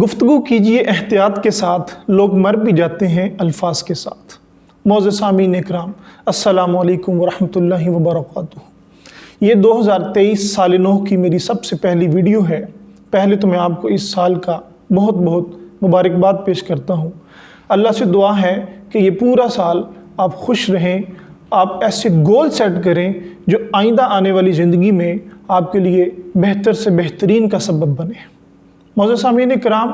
گفتگو کیجئے احتیاط کے ساتھ، لوگ مر بھی جاتے ہیں الفاظ کے ساتھ۔ معزز سامعین اکرام، السلام علیکم ورحمۃ اللہ وبرکاتہ۔ یہ 2023 سال نو کی میری سب سے پہلی ویڈیو ہے۔ پہلے تو میں آپ کو اس سال کا بہت بہت مبارکباد پیش کرتا ہوں۔ اللہ سے دعا ہے کہ یہ پورا سال آپ خوش رہیں، آپ ایسے گول سیٹ کریں جو آئندہ آنے والی زندگی میں آپ کے لیے بہتر سے بہترین کا سبب بنے۔ معزز سامعین اکرام،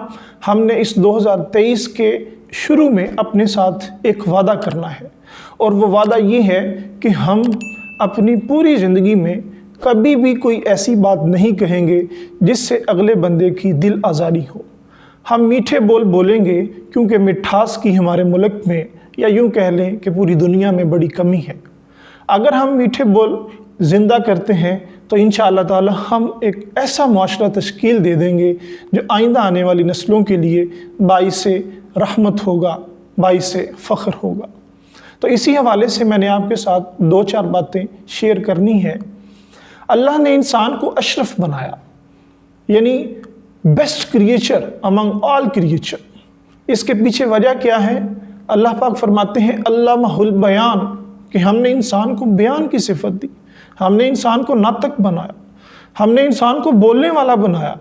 ہم نے اس 2023 کے شروع میں اپنے ساتھ ایک وعدہ کرنا ہے، اور وہ وعدہ یہ ہے کہ ہم اپنی پوری زندگی میں کبھی بھی کوئی ایسی بات نہیں کہیں گے جس سے اگلے بندے کی دل آزاری ہو۔ ہم میٹھے بول بولیں گے کیونکہ مٹھاس کی ہمارے ملک میں، یا یوں کہہ لیں کہ پوری دنیا میں بڑی کمی ہے۔ اگر ہم میٹھے بول زندہ کرتے ہیں تو انشاءاللہ تعالی ہم ایک ایسا معاشرہ تشکیل دے دیں گے جو آئندہ آنے والی نسلوں کے لیے باعث رحمت ہوگا، باعث فخر ہوگا۔ تو اسی حوالے سے میں نے آپ کے ساتھ 2-4 باتیں شیئر کرنی ہے۔ اللہ نے انسان کو اشرف بنایا، یعنی بیسٹ کریچر امنگ آل کریچر۔ اس کے پیچھے وجہ کیا ہے؟ اللہ پاک فرماتے ہیں علامہ البیان، کہ ہم نے انسان کو بیان کی صفت دی، ہم نے انسان کو ناطق بنایا، ہم نے انسان کو بولنے والا بنایا،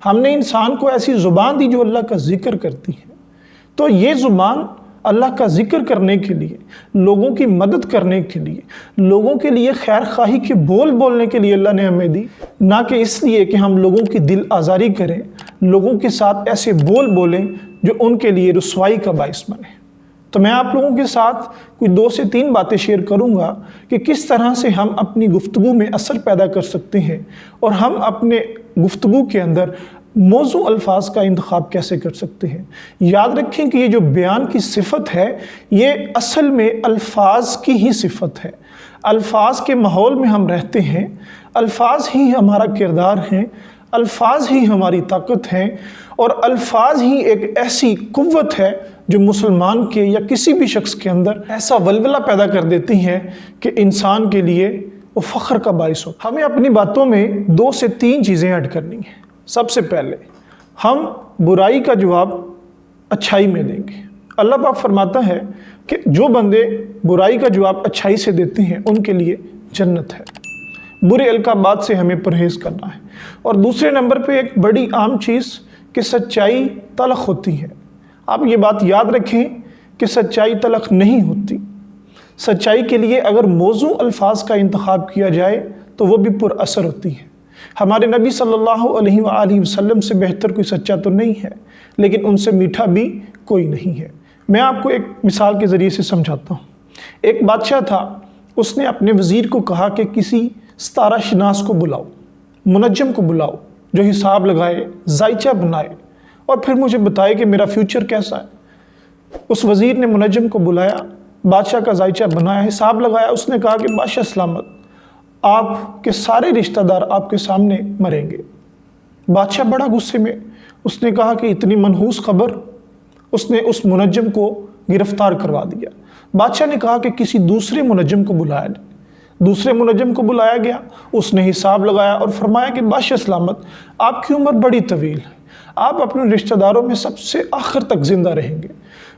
ہم نے انسان کو ایسی زبان دی جو اللہ کا ذکر کرتی ہے۔ تو یہ زبان اللہ کا ذکر کرنے کے لیے، لوگوں کی مدد کرنے کے لیے، لوگوں کے لیے خیر خواہی کے بول بولنے کے لیے اللہ نے ہمیں دی، نہ کہ اس لیے کہ ہم لوگوں کی دل آزاری کریں، لوگوں کے ساتھ ایسے بول بولیں جو ان کے لیے رسوائی کا باعث بنے۔ تو میں آپ لوگوں کے ساتھ کوئی 2 سے 3 باتیں شیئر کروں گا کہ کس طرح سے ہم اپنی گفتگو میں اثر پیدا کر سکتے ہیں، اور ہم اپنے گفتگو کے اندر موضوع الفاظ کا انتخاب کیسے کر سکتے ہیں۔ یاد رکھیں کہ یہ جو بیان کی صفت ہے، یہ اصل میں الفاظ کی ہی صفت ہے۔ الفاظ کے ماحول میں ہم رہتے ہیں، الفاظ ہی ہمارا کردار ہیں، الفاظ ہی ہماری طاقت ہیں، اور الفاظ ہی ایک ایسی قوت ہے جو مسلمان کے یا کسی بھی شخص کے اندر ایسا ولولہ پیدا کر دیتی ہیں کہ انسان کے لیے وہ فخر کا باعث ہو۔ ہمیں اپنی باتوں میں 2 سے 3 چیزیں ایڈ کرنی ہیں۔ سب سے پہلے ہم برائی کا جواب اچھائی میں دیں گے۔ اللہ پاک فرماتا ہے کہ جو بندے برائی کا جواب اچھائی سے دیتے ہیں ان کے لیے جنت ہے۔ برے القابات سے ہمیں پرہیز کرنا ہے۔ اور دوسرے نمبر پہ ایک بڑی عام چیز کہ سچائی تلخ ہوتی ہے۔ آپ یہ بات یاد رکھیں کہ سچائی تلخ نہیں ہوتی۔ سچائی کے لیے اگر موضوع الفاظ کا انتخاب کیا جائے تو وہ بھی پر اثر ہوتی ہے۔ ہمارے نبی صلی اللہ علیہ وآلہ وسلم سے بہتر کوئی سچا تو نہیں ہے، لیکن ان سے میٹھا بھی کوئی نہیں ہے۔ میں آپ کو ایک مثال کے ذریعے سے سمجھاتا ہوں۔ ایک بادشاہ تھا، اس نے اپنے وزیر کو کہا کہ کسی ستارہ شناس کو بلاؤ، منجم کو بلاؤ، جو حساب لگائے، ذائچہ بنائے، اور پھر مجھے بتائے کہ میرا فیوچر کیسا ہے۔ اس وزیر نے منجم کو بلایا، بادشاہ کا ذائچہ بنایا، حساب لگایا۔ اس نے کہا کہ بادشاہ سلامت، آپ کے سارے رشتہ دار آپ کے سامنے مریں گے۔ بادشاہ بڑا غصے میں، اس نے کہا کہ اتنی منحوس خبر۔ اس نے اس منجم کو گرفتار کروا دیا۔ بادشاہ نے کہا کہ کسی دوسرے منجم کو بلایا جائے۔ دوسرے منجم کو بلایا گیا، اس نے حساب لگایا اور فرمایا کہ بادشاہ سلامت، آپ کی عمر بڑی طویل ہے، آپ اپنے رشتہ داروں میں سب سے آخر تک زندہ رہیں گے۔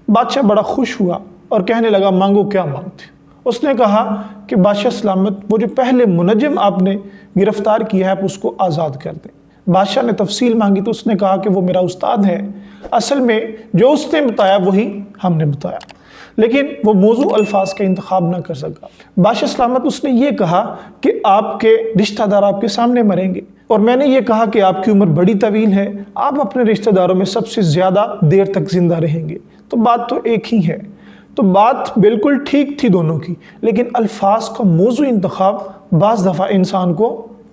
بادشاہ بڑا خوش ہوا اور کہنے لگا مانگو کیا مانگتے۔ اس نے کہا کہ بادشاہ سلامت، وہ جو پہلے منجم آپ نے گرفتار کیا ہے آپ اس کو آزاد کر دیں۔ بادشاہ نے تفصیل مانگی تو اس نے کہا کہ وہ میرا استاد ہے، اصل میں جو اس نے بتایا وہی ہم نے بتایا، لیکن وہ موضوع الفاظ کا انتخاب نہ کر سکا۔ بادشاہ سلامت، اس نے یہ کہا کہ آپ کے رشتہ دار آپ کے سامنے مریں گے، اور میں نے یہ کہا کہ آپ کی عمر بڑی طویل ہے، آپ اپنے رشتہ داروں میں سب سے زیادہ دیر تک زندہ رہیں گے۔ تو بات تو ایک ہی ہے۔ تو بات بالکل ٹھیک تھی دونوں کی، لیکن الفاظ کا موضوع انتخاب بعض دفعہ انسان کو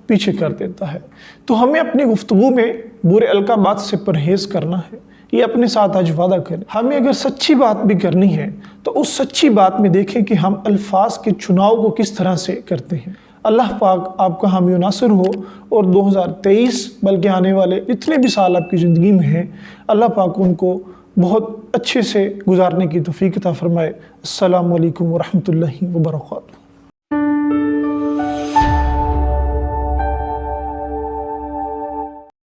پیچھے کر دیتا ہے۔ تو ہمیں اپنی گفتگو میں برے القابات سے پرہیز کرنا ہے۔ یہ اپنے ساتھ آج وعدہ کریں۔ ہمیں اگر سچی بات بھی کرنی ہے تو اس سچی بات میں دیکھیں کہ ہم الفاظ کے چناؤ کو کس طرح سے کرتے ہیں۔ اللہ پاک آپ کا حامی و ناصر ہو، اور 2023 بلکہ آنے والے جتنے بھی سال آپ کی زندگی میں ہیں، اللہ پاک ان کو بہت اچھے سے گزارنے کی توفیق عطا فرمائے۔ السلام علیکم ورحمۃ اللہ وبرکاتہ۔